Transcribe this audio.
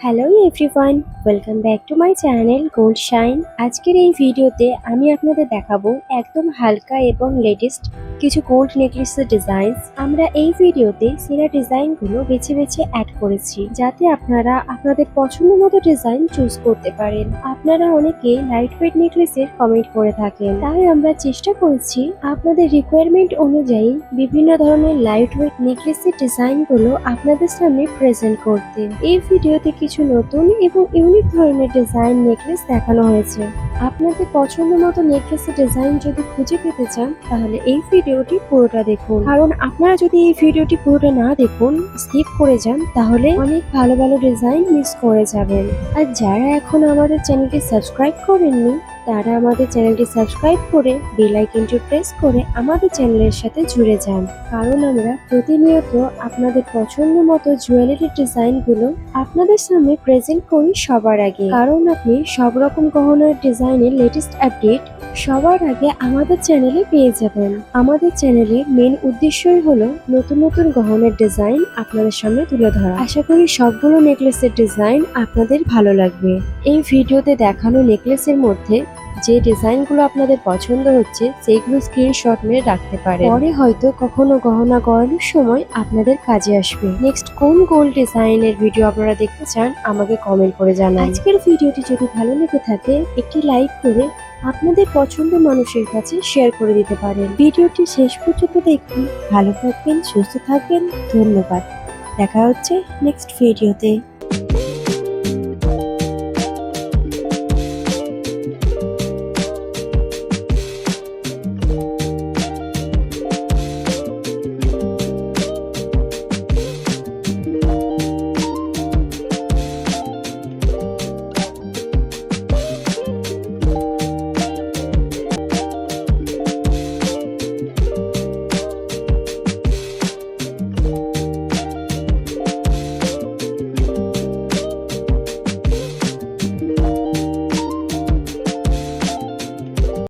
Hello everyone, welcome back to my channel gold shine. আজকের এই ভিডিওতে আমি আপনাদের দেখাবো একদম হালকা এবং লেটেস্ট কিছু গোল্ড নেকলেসের ডিজাইন। আমরা এই ভিডিওতে সেরা ডিজাইনগুলো বেছে বেছে অ্যাড করেছি যাতে আপনারা আপনাদের পছন্দ মতো ডিজাইন চুজ করতে পারেন। আপনারা অনেকে লাইট ওয়েট নেকলেসের কমেন্ট করে থাকেন, তাই আমরা চেষ্টা করেছি আপনাদের রিকোয়ারমেন্ট অনুযায়ী বিভিন্ন ধরনের লাইট ওয়েট নেকলেসের ডিজাইনগুলো আপনাদের সামনে প্রেজেন্ট করতে। এই ভিডিওতে কিছু নতুন এবং ইউনিক ধরনের ডিজাইন নেকলেস দেখানো হয়েছে। আপনাদের পছন্দ মতো নেকলেসের ডিজাইন যদি খুঁজে পেতে চান তাহলে এই ভিডিওটি পুরোটা দেখুন, কারণ আপনারা যদি এই ভিডিওটি পুরোটা না দেখুন, স্কিপ করে যান, তাহলে অনেক ভালো ভালো ডিজাইন মিস করে যাবেন। আর যারা এখন আমাদের চ্যানেলটি সাবস্ক্রাইব করেননি তারা আমাদের চ্যানেলটি সাবস্ক্রাইব করে বেল আইকনটি প্রেস করে আমাদের চ্যানেলের সাথে জুড়ে যান, কারণ আমরা প্রতিনিয়ত আপনাদের পছন্দ মতো জুয়েলারির ডিজাইনগুলো আপনাদের সামনে প্রেজেন্ট করি সবার আগে। কারণ আপনি সব রকম গহনার ডিজাইনের লেটেস্ট আপডেট সবার আগে আমাদের চ্যানেলে পেয়ে যাবেন। আমাদের চ্যানেলের মেন উদ্দেশ্যই হলো নতুন নতুন গহনার ডিজাইন আপনাদের সামনে তুলে ধরা। আশা করি সবগুলো নেকলেসের ডিজাইন আপনাদের ভালো লাগবে। এই ভিডিওতে দেখানো নেকলেসের মধ্যে যে ডিজাইনগুলো আপনাদের পছন্দ হচ্ছে সেইগুলো স্ক্রিনশট মেরে রাখতে পারেন, পরে হয়তো কখনো গহনা গড়ানোর সময় আপনাদের কাজে আসবে। নেক্সট কোন গোল্ড ডিজাইনের ভিডিও আপনারা দেখতে চান আমাকে কমেন্ট করে জানান। আজকের ভিডিওটি যদি ভালো লেগে থাকে একটি লাইক করে আপনাদের পছন্দের মানুষের কাছে শেয়ার করে দিতে পারেন। ভিডিওটি শেষ পর্যন্ত দেখুন। ভালো থাকবেন, সুস্থ থাকবেন। ধন্যবাদ। দেখা হচ্ছে নেক্সট ভিডিওতে।